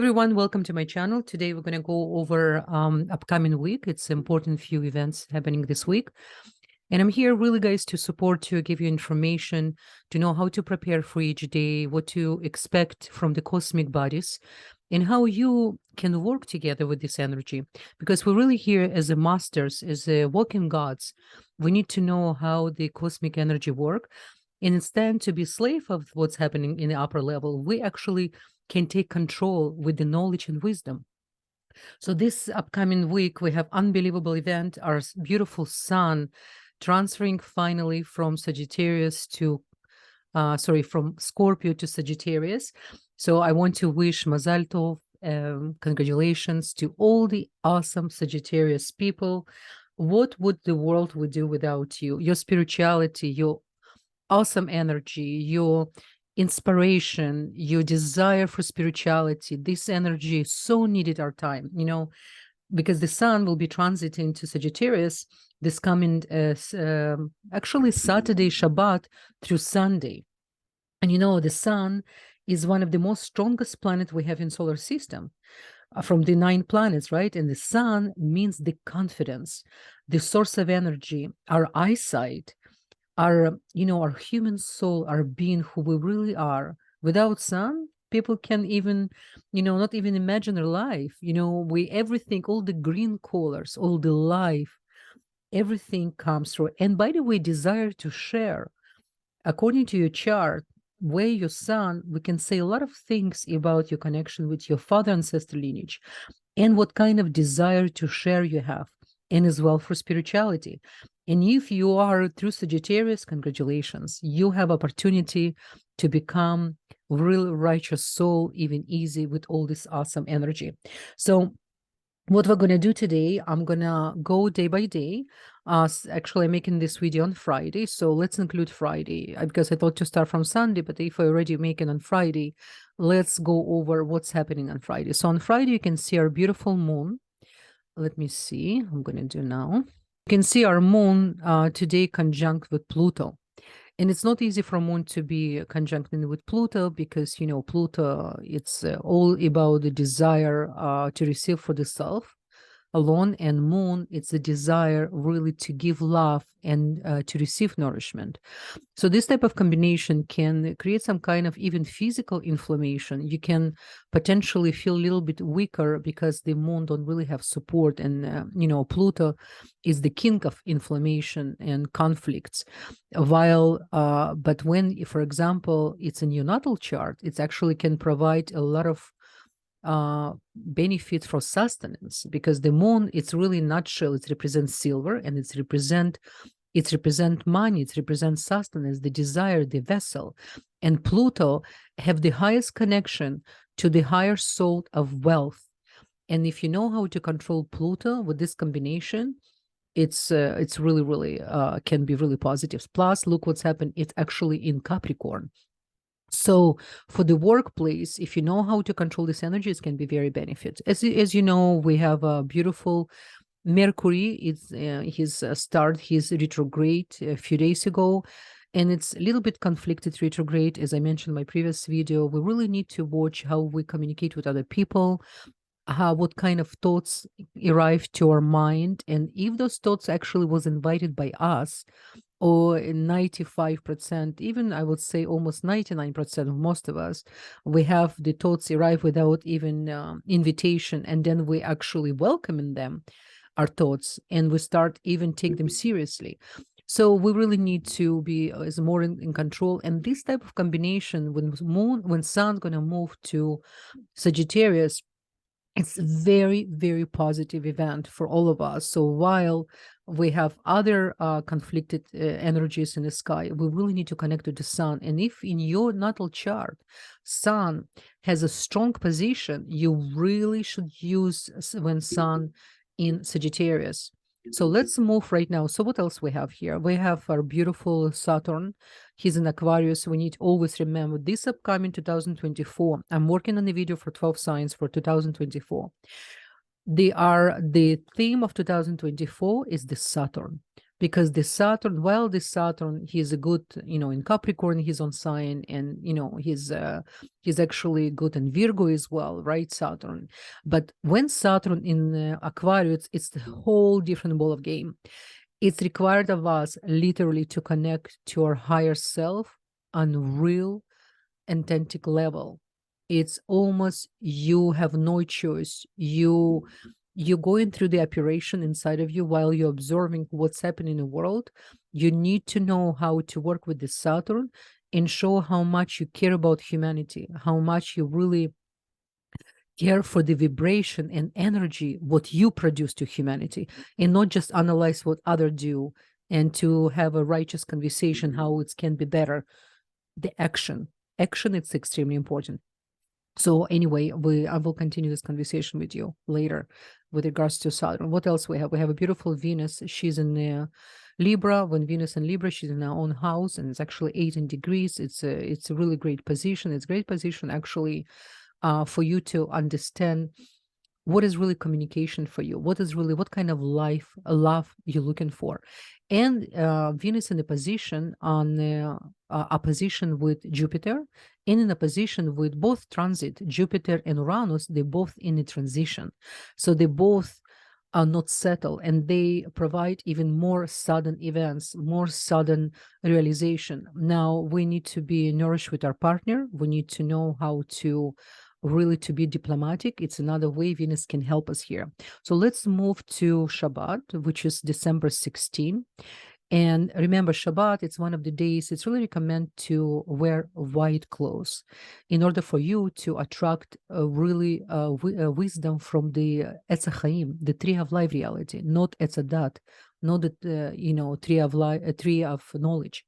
Everyone, welcome to my channel. Today we're going to go over upcoming week. It's important few events happening this week. And I'm here really, guys, to support you, give you information, to know how to prepare for each day, what to expect from the cosmic bodies, and how you can work together with this energy. Because we're really here as a masters, as a walking gods. We need to know how the cosmic energy work. And instead to be slave of what's happening in the upper level, we actually can take control with the knowledge and wisdom. So this upcoming week, we have unbelievable event, our beautiful sun transferring finally from Sagittarius to, from Scorpio to Sagittarius. So I want to wish Mazal Tov, congratulations to all the awesome Sagittarius people. What would the world would do without you? Your spirituality, your awesome energy, your inspiration, your desire for spirituality. This energy is so needed our time, because the sun will be transiting to Sagittarius this coming actually Saturday, Shabbat through Sunday. And the sun is one of the most strongest planet we have in solar system from the 9 planets, right? And the sun means the confidence, the source of energy, our eyesight, our human soul, our being, who we really are. Without sun, people can even not even imagine their life. Everything, all the green colors, all the life, everything comes through. And by the way, desire to share, according to your chart, where your sun, we can say a lot of things about your connection with your father ancestor lineage and what kind of desire to share you have, and as well for spirituality. And if you are through Sagittarius, congratulations. You have opportunity to become real righteous soul, even easy with all this awesome energy. So what we're going to do today, I'm going to go day by day. Actually, I'm making this video on Friday, so let's include Friday, because I thought to start from Sunday, but if I already make it on Friday, let's go over what's happening on Friday. So on Friday, you can see our beautiful moon. Let me see, I'm going to do now. You can see our moon today conjunct with Pluto. And it's not easy for moon to be conjuncting with Pluto because, Pluto, it's all about the desire to receive for the self alone, and moon, it's the desire really to give love and to receive nourishment. So this type of combination can create some kind of even physical inflammation. You can potentially feel a little bit weaker because the moon don't really have support, and Pluto is the king of inflammation and conflicts. While but when, for example, it's in your natal chart, it actually can provide a lot of benefit for sustenance, because the moon, it's really nutshell, it represents silver, and it represent money, it represents sustenance, the desire, the vessel. And Pluto have the highest connection to the higher soul of wealth. And if you know how to control Pluto with this combination, it's really can be really positive. Plus, look what's happened, it's actually in Capricorn. So for the workplace, if you know how to control this energy, it can be very benefit. As you know, we have a beautiful Mercury. It's his retrograde a few days ago, and it's a little bit conflicted retrograde. As I mentioned in my previous video, we really need to watch how we communicate with other people, what kind of thoughts arrive to our mind, and if those thoughts actually was invited by us, or 95%, even I would say almost 99% of most of us, we have the thoughts arrive without even invitation, and then we actually welcome in our thoughts, and we start even take them seriously. So we really need to be more in control. And this type of combination, when sun's going to move to Sagittarius, it's a very, very positive event for all of us. So while we have other conflicted energies in the sky, we really need to connect to the sun. And if in your natal chart, sun has a strong position, you really should use when sun in Sagittarius. So let's move right now. So what else we have here? We have our beautiful Saturn. He's in Aquarius. We need to always remember this upcoming 2024. I'm working on a video for 12 signs for 2024. The theme of 2024 is the Saturn. because the Saturn, while the Saturn, he's a good, in Capricorn, he's on sign, and he's actually good in Virgo as well, right? Saturn. But when Saturn in Aquarius, it's the whole different ball of game. It's required of us literally to connect to our higher self on real authentic level. It's almost you have no choice. You're going through the operation inside of you while you're observing what's happening in the world. You need to know how to work with the Saturn and show how much you care about humanity, how much you really care for the vibration and energy, what you produce to humanity, and not just analyze what others do and to have a righteous conversation, how it can be better. The action, it's extremely important. So anyway, I will continue this conversation with you later with regards to Saturn. What else we have? We have a beautiful Venus. She's in Libra. When Venus in Libra, she's in her own house, and it's actually 18 degrees. It's a really great position. It's a great position actually for you to understand what is really communication for you, what kind of love you're looking for. And Venus in a position on opposition with Jupiter, and in a position with both transit, Jupiter and Uranus, they're both in a transition. So they both are not settled, and they provide even more sudden events, more sudden realization. Now we need to be nourished with our partner. We need to know how to really to be diplomatic. It's another way Venus can help us here. So let's move to Shabbat, which is December 16. And remember, Shabbat, it's one of the days, it's really recommended to wear white clothes in order for you to attract really wisdom from the Etz HaChaim, the tree of life reality, not Etz HaDat, not the tree of knowledge.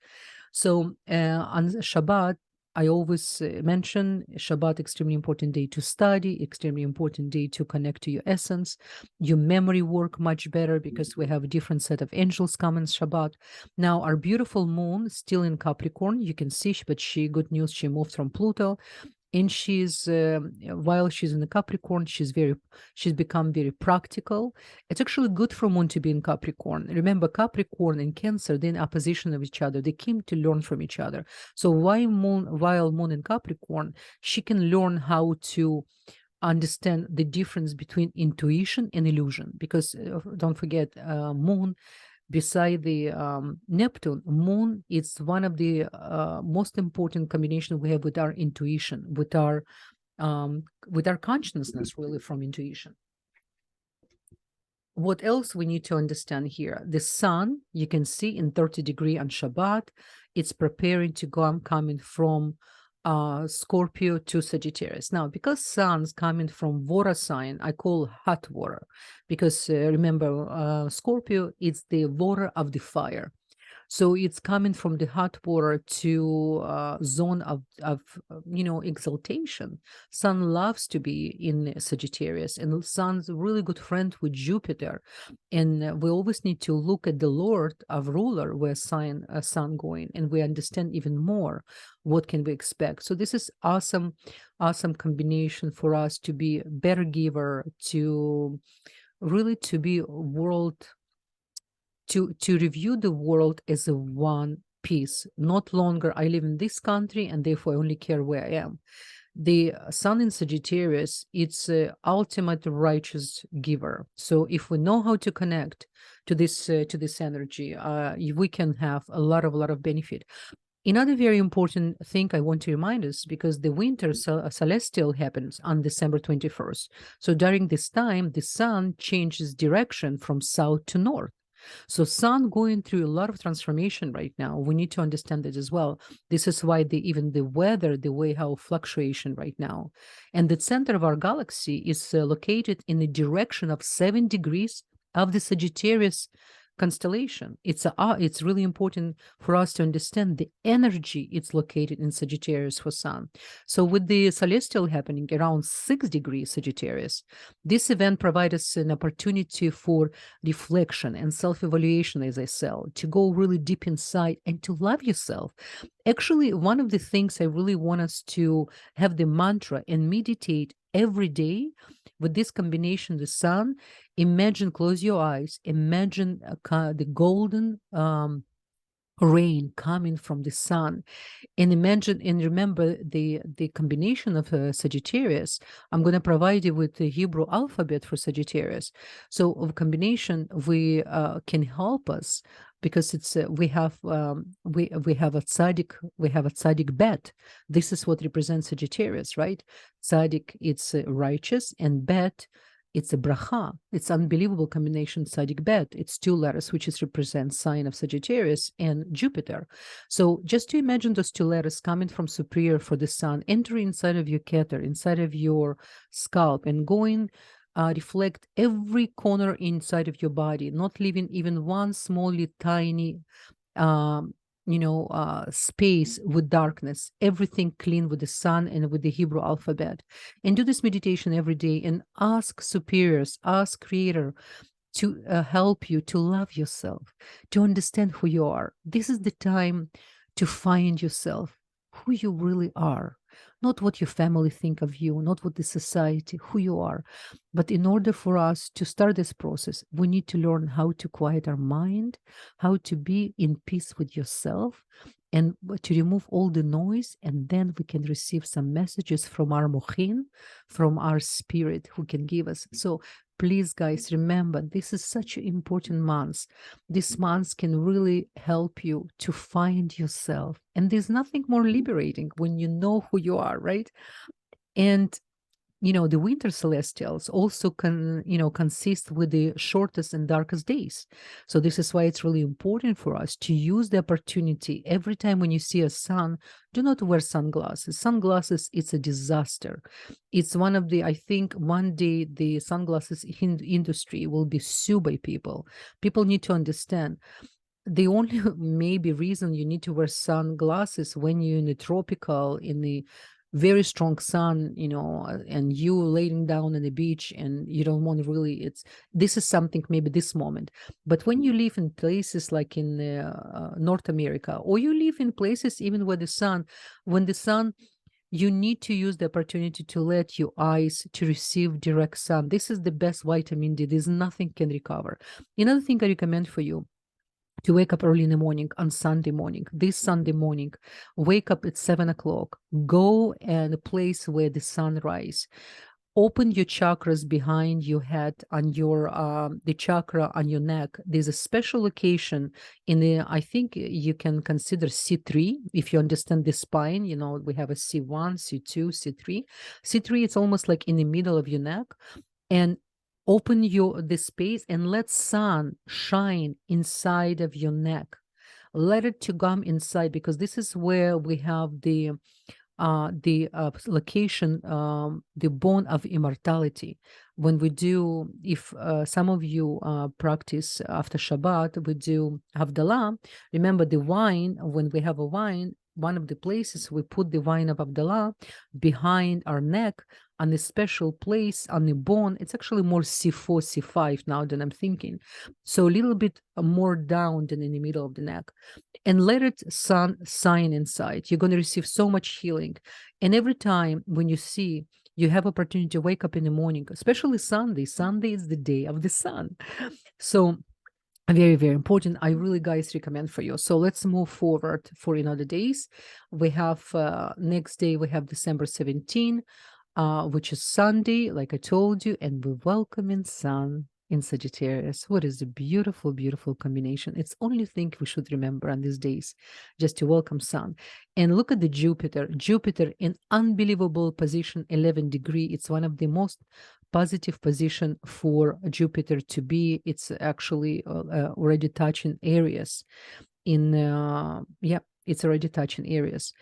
So on Shabbat, I always mention Shabbat, extremely important day to study, extremely important day to connect to your essence. Your memory work much better because we have a different set of angels coming Shabbat. Now, our beautiful moon still in Capricorn, you can see, but good news, she moved from Pluto. And she's while she's in the Capricorn, she's become very practical. It's actually good for moon to be in Capricorn. Remember, Capricorn and Cancer, they're in opposition of each other. They came to learn from each other. So while moon in Capricorn, she can learn how to understand the difference between intuition and illusion. Because don't forget, moon, beside the Neptune, moon is one of the most important combination we have with our intuition, with our consciousness, really, from intuition. What else we need to understand here? The sun, you can see in 30 degree on Shabbat, it's preparing to go, coming from Scorpio to Sagittarius. Now, because sun's coming from water sign, I call hot water, because remember, Scorpio is the water of the fire. So it's coming from the hot water to zone of exaltation. Sun loves to be in Sagittarius, and Sun's a really good friend with Jupiter. And we always need to look at the Lord of ruler where Sun going, and we understand even more what can we expect. So this is awesome combination for us to be better giver, to really to be world. To review the world as a one piece, not longer I live in this country and therefore I only care where I am. The sun in Sagittarius, it's an ultimate righteous giver. So if we know how to connect to this energy, we can have a lot of benefit. Another very important thing I want to remind us, because the winter celestial happens on December 21st. So during this time, the sun changes direction from south to north. So sun going through a lot of transformation right now. We need to understand it as well. This is why even the weather, the way how fluctuation right now. And the center of our galaxy is located in the direction of 7 degrees of the Sagittarius constellation. It's really important for us to understand the energy it's located in Sagittarius for sun. So with the celestial happening around 6 degrees Sagittarius, this event provides us an opportunity for reflection and self-evaluation, as I said, to go really deep inside and to love yourself. Actually, one of the things I really want us to have the mantra and meditate every day with this combination, the sun. Imagine, close your eyes, imagine the golden rain coming from the sun, and imagine and remember the combination of Sagittarius. I'm going to provide you with the Hebrew alphabet for Sagittarius. So of combination, we can help us, because it's we have a tzaddik bet. This is what represents Sagittarius, right? Tzaddik, it's righteous, and bet, it's a bracha. It's unbelievable combination, tzaddik bet. It's 2 letters, which is represents sign of Sagittarius and Jupiter. So just to imagine those 2 letters coming from superior for the sun, entering inside of your keter, inside of your scalp, and going reflect every corner inside of your body, not leaving even one small, tiny space with darkness, everything clean with the sun and with the Hebrew alphabet. And do this meditation every day and ask superiors, ask creator to help you to love yourself, to understand who you are. This is the time to find yourself, who you really are, not what your family think of you, not what the society, who you are. But in order for us to start this process, we need to learn how to quiet our mind, how to be in peace with yourself, and to remove all the noise. And then we can receive some messages from our mochin, from our spirit, who can give us. So please, guys, remember, this is such an important month. This month can really help you to find yourself. And there's nothing more liberating when you know who you are, right? And the winter celestials also consist with the shortest and darkest days. So this is why it's really important for us to use the opportunity. Every time when you see a sun, do not wear sunglasses. Sunglasses, it's a disaster. It's one of the, I think one day the sunglasses industry will be sued by people. People need to understand, the only maybe reason you need to wear sunglasses when you're in the tropical, in the very strong sun, and you laying down on the beach, and you don't want to really, this is something maybe this moment. But when you live in places like in North America, or you live in places even where when the sun, you need to use the opportunity to let your eyes to receive direct sun. This is the best vitamin D. There's nothing can recover. Another thing I recommend for you, to wake up early in the morning on Sunday morning, this Sunday morning, wake up at 7 o'clock, go and a place where the sun rise. Open your chakras behind your head, on your the chakra on your neck. There's a special location in the, I think you can consider C3, if you understand the spine. We have a C1, C2, C3. C3, it's almost like in the middle of your neck. And open the space and let sun shine inside of your neck. Let it to come inside, because this is where we have the location, the bone of immortality. When we do, if some of you practice after Shabbat, we do Havdalah. Remember the wine, when we have a wine, one of the places we put the wine of Havdalah behind our neck, on a special place on the bone. It's actually more C4, C5 now than I'm thinking. So a little bit more down than in the middle of the neck. And let it shine inside. You're going to receive so much healing. And every time when you have opportunity to wake up in the morning, especially Sunday. Sunday is the day of the sun. So very, very important. I really, guys, recommend for you. So let's move forward for another days. We have next day, we have December 17, which is Sunday, like I told you, and we welcome in sun in Sagittarius. What is a beautiful, beautiful combination. It's only thing we should remember on these days, just to welcome sun. And look at the Jupiter. Jupiter in unbelievable position, 11 degree. It's one of the most positive position for Jupiter to be. It's actually already touching Aries. It's already touching Aries.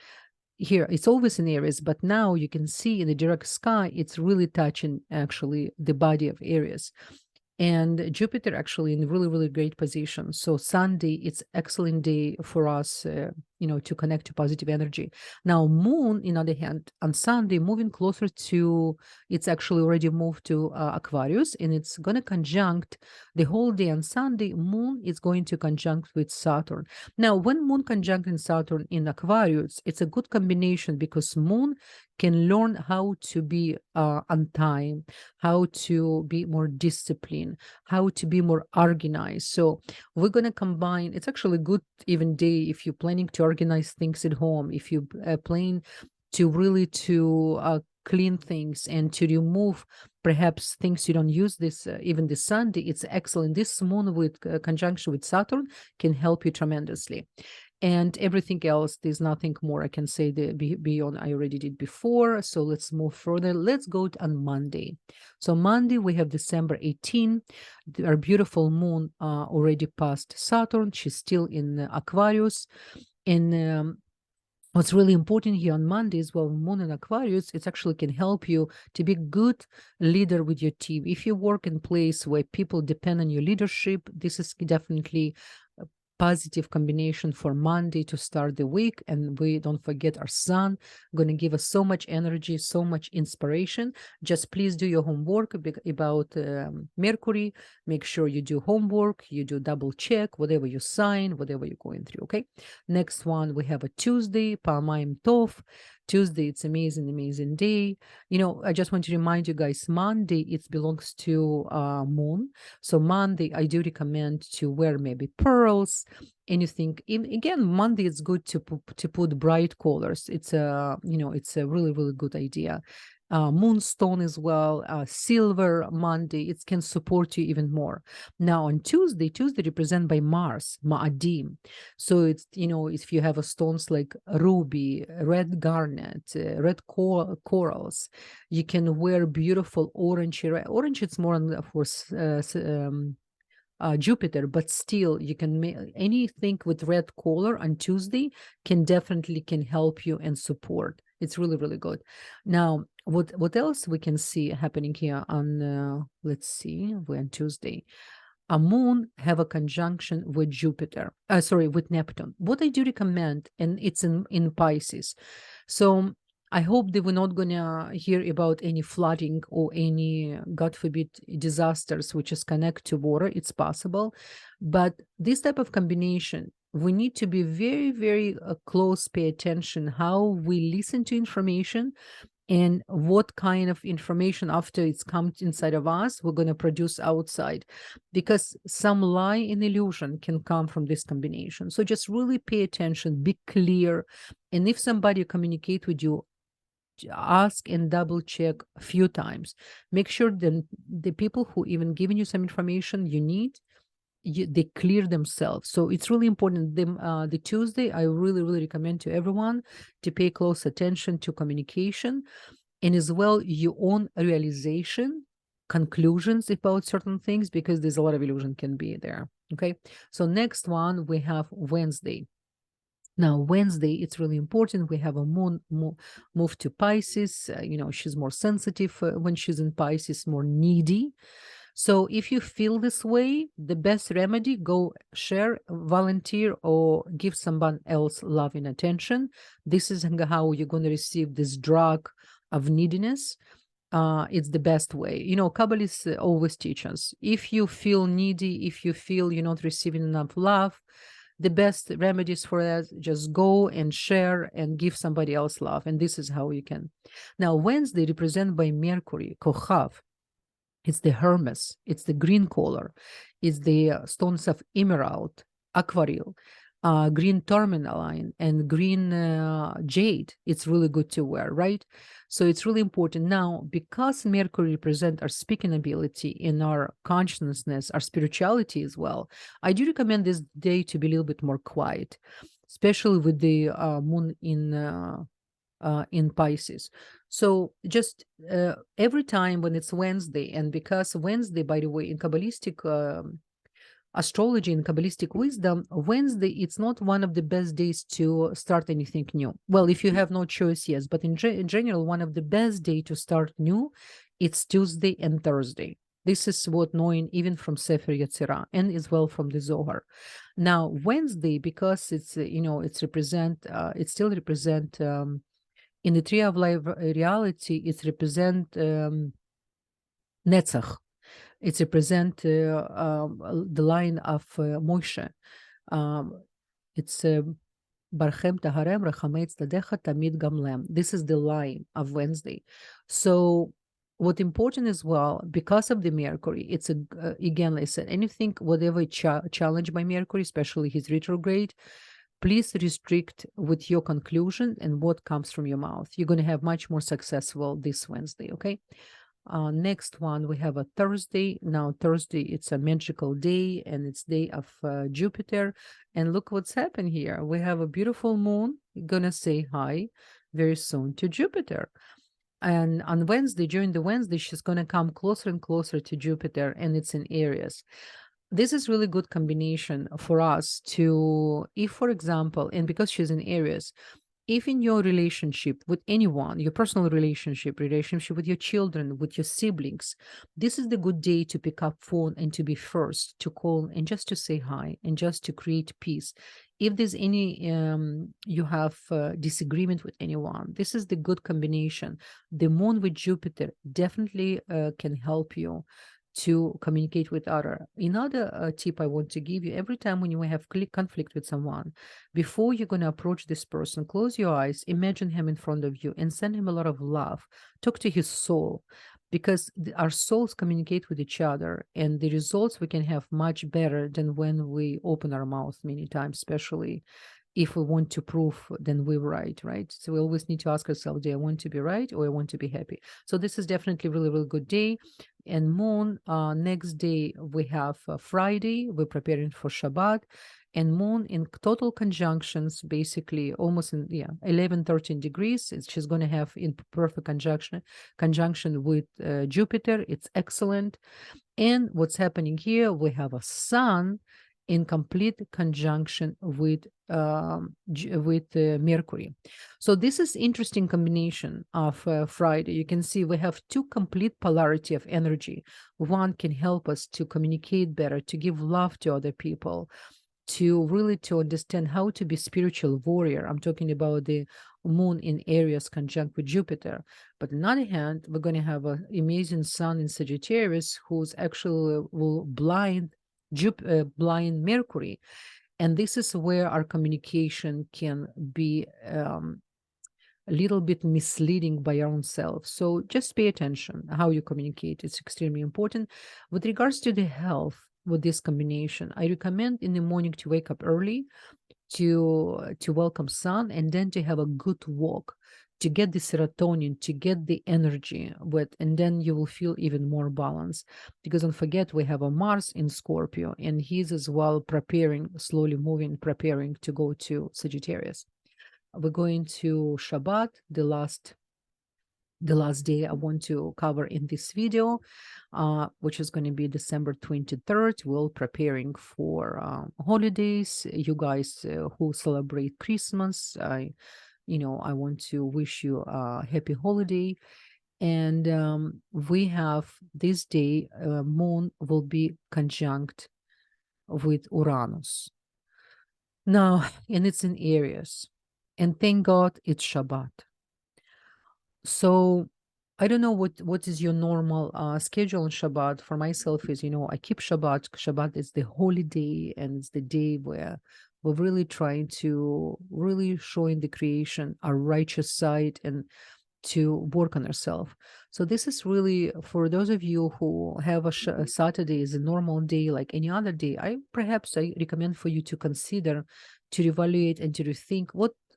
Here, it's always in Aries, but now you can see in the direct sky, it's really touching actually the body of Aries. And Jupiter actually in really, really great position. So Sunday, it's excellent day for us, to connect to positive energy. Now, Moon, on the other hand, on Sunday, moving closer to, it's actually already moved to Aquarius, and it's going to conjunct the whole day on Sunday. Moon is going to conjunct with Saturn. Now, when Moon conjunct in Saturn in Aquarius, it's a good combination because Moon can learn how to be on time, how to be more disciplined, how to be more organized. So we're going to combine. It's actually a good even day if you're planning to organize things at home, if you plan to really to clean things and to remove perhaps things you don't use this even this Sunday. It's excellent. This moon with conjunction with Saturn can help you tremendously. And everything else, there's nothing more I can say beyond I already did before. So let's move further. Let's go on Monday. So Monday, we have December 18. Our beautiful moon already passed Saturn. She's still in Aquarius. And what's really important here on Monday is, well, moon in Aquarius, it actually can help you to be a good leader with your team. If you work in a place where people depend on your leadership, this is definitely positive combination for Monday to start the week. And we don't forget our sun going to give us so much energy, so much inspiration. Just please do your homework about Mercury. Make sure you do homework, you do double check whatever you sign, whatever you're going through. Okay. Next one, we have a Tuesday, Palmaim Tov. Tuesday, it's amazing day. I just want to remind you guys, Monday, it belongs to moon. So Monday, I do recommend to wear maybe pearls, anything. Again, Monday, it's good to put bright colors. It's it's a really good idea. Moonstone as well, silver Monday, it can support you even more. Now on Tuesday represented by Mars, Ma'adim. So it's, if you have a stones like ruby, red garnet, red corals, you can wear beautiful orange. Orange, it's more on, of course, Jupiter, but still you can make anything with red color on Tuesday can help you and support. It's really good. Now, what else we can see happening here on let's see, we're on Tuesday. A moon have a conjunction with Jupiter, with Neptune. What I do recommend, and it's in Pisces. So I hope that we're not gonna hear about any flooding or any, God forbid, disasters which is connected to water. It's possible, but this type of combination, we need to be very close, pay attention how we listen to information and what kind of information after it's come inside of us, we're going to produce outside, because some lie and illusion can come from this combination. So just really pay attention, be clear. And if somebody communicate with you, ask and double check a few times. Make sure that the people who even giving you some information you need, they clear themselves. So it's really important. The Tuesday, I really recommend to everyone to pay close attention to communication, and as well your own realization, conclusions about certain things, because there's a lot of illusion can be there. Okay, so next one we have Wednesday. Now, Wednesday, it's really important. We have a moon move to Pisces. She's more sensitive when she's in Pisces, more needy. So if you feel this way, the best remedy, go share, volunteer, or give someone else love and attention. This is how you're going to receive this drug of neediness. It's the best way. Kabbalists always teach us, if you feel needy, if you feel you're not receiving enough love, the best remedies for that, just go and share and give somebody else love. And this is how you can. Now, Wednesday represented by Mercury, Kochav. It's the Hermes, it's the green color, it's the stones of emerald, aquaril, green tourmaline, and green jade. It's really good to wear, right? So it's really important. Now, because Mercury represents our speaking ability in our consciousness, our spirituality as well, I do recommend this day to be a little bit more quiet, especially with the moon in Pisces. So just every time when it's Wednesday, and because Wednesday, by the way, in Kabbalistic astrology and Kabbalistic wisdom, Wednesday, it's not one of the best days to start anything new. Well, if you have no choice, yes, but in general, one of the best day to start new, it's Tuesday and Thursday. This is what knowing even from Sefer Yetzirah and as well from the Zohar. Now, Wednesday, because it's, it still represent, in the tree of life reality, it represent Netzach. It represents the line of Moshe. It's Barchem taharem rachamei tzladecha tamid gamlem. This is the line of Wednesday. So what's important as well, because of the Mercury, it's again, I said, anything, whatever challenged by Mercury, especially his retrograde, please restrict with your conclusion and what comes from your mouth. You're going to have much more successful this Wednesday, okay? Next one, we have a Thursday. Now, Thursday, it's a magical day, and it's day of Jupiter. And look what's happened here. We have a beautiful moon. Gonna say hi very soon to Jupiter. And on Wednesday, during the Wednesday, she's gonna come closer and closer to Jupiter, and it's in Aries. This is really good combination for us to, if, for example, and because she's in Aries, if in your relationship with anyone, your personal relationship with your children, with your siblings, this is the good day to pick up phone and to be first to call and just to say hi and just to create peace. If there's any, you have disagreement with anyone, this is the good combination. The moon with Jupiter definitely can help you to communicate with other. Another tip I want to give you, every time when you have conflict with someone, before you're going to approach this person, close your eyes, imagine him in front of you and send him a lot of love. Talk to his soul, because our souls communicate with each other, and the results we can have much better than when we open our mouth many times, especially if we want to prove then we're right? So we always need to ask ourselves, do I want to be right or I want to be happy? So this is definitely really, really good day. And moon, next day we have Friday, we're preparing for Shabbat, and moon in total conjunctions, basically almost in 11, 13 degrees. She's going to have in perfect conjunction with Jupiter. It's excellent. And what's happening here, we have a sun in complete conjunction with Mercury. So this is interesting combination of Friday. You can see we have two complete polarity of energy. One can help us to communicate better, to give love to other people, to really to understand how to be spiritual warrior. I'm talking about the moon in Aries conjunct with Jupiter. But on the other hand, we're going to have an amazing sun in Sagittarius, who's actually will blind Mercury. And this is where our communication can be a little bit misleading by our own self. So just pay attention how you communicate. It's extremely important. With regards to the health with this combination, I recommend in the morning to wake up early, to welcome sun, and then to have a good walk, to get the serotonin, to get the energy with, and then you will feel even more balanced. Because don't forget, we have a Mars in Scorpio, and he's as well preparing, slowly moving, preparing to go to Sagittarius. We're going to Shabbat, the last day I want to cover in this video, which is going to be December 23rd. We're preparing for holidays. You guys who celebrate Christmas, I want to wish you a happy holiday. And we have this day, moon will be conjunct with Uranus. Now, and it's in Aries. And thank God it's Shabbat. So I don't know what is your normal schedule on Shabbat. For myself is, I keep Shabbat. Shabbat is the holy day, and it's the day where we're really trying to really showing the creation our righteous side and to work on ourselves. So this is really for those of you who have a Saturday is a normal day like any other day. I recommend for you to consider, to evaluate and to rethink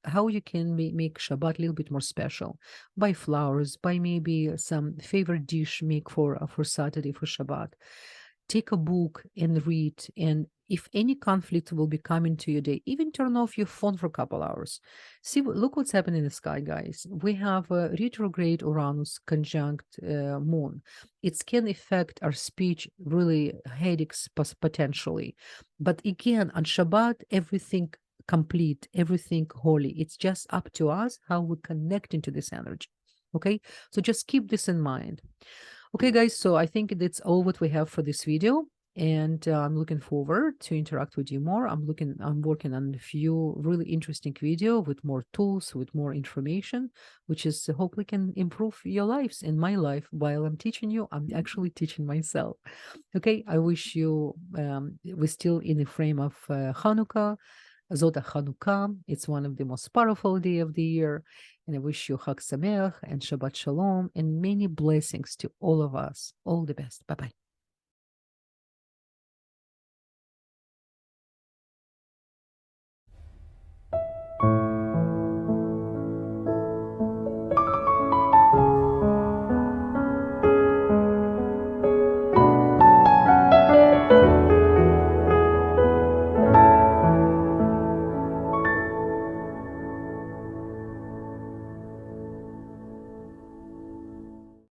how you can make Shabbat a little bit more special. Buy flowers, buy maybe some favorite dish make for Saturday, for Shabbat. Take a book and read, and if any conflict will be coming to your day, even turn off your phone for a couple hours. Look what's happening in the sky, guys. We have a retrograde Uranus conjunct moon. It can affect our speech, really headaches potentially. But again, on Shabbat, everything complete, everything holy. It's just up to us how we connect into this energy. Okay, so just keep this in mind. Okay, guys, so I think that's all what we have for this video, and I'm looking forward to interact with you more. I'm working on a few really interesting video with more tools, with more information, which is hopefully can improve your lives and my life. While I'm teaching you, I'm actually teaching myself. Okay, I wish you, we're still in the frame of Hanukkah. Zoda Chanukah. It's one of the most powerful day of the year. And I wish you Chag Sameach and Shabbat Shalom and many blessings to all of us. All the best. Bye-bye.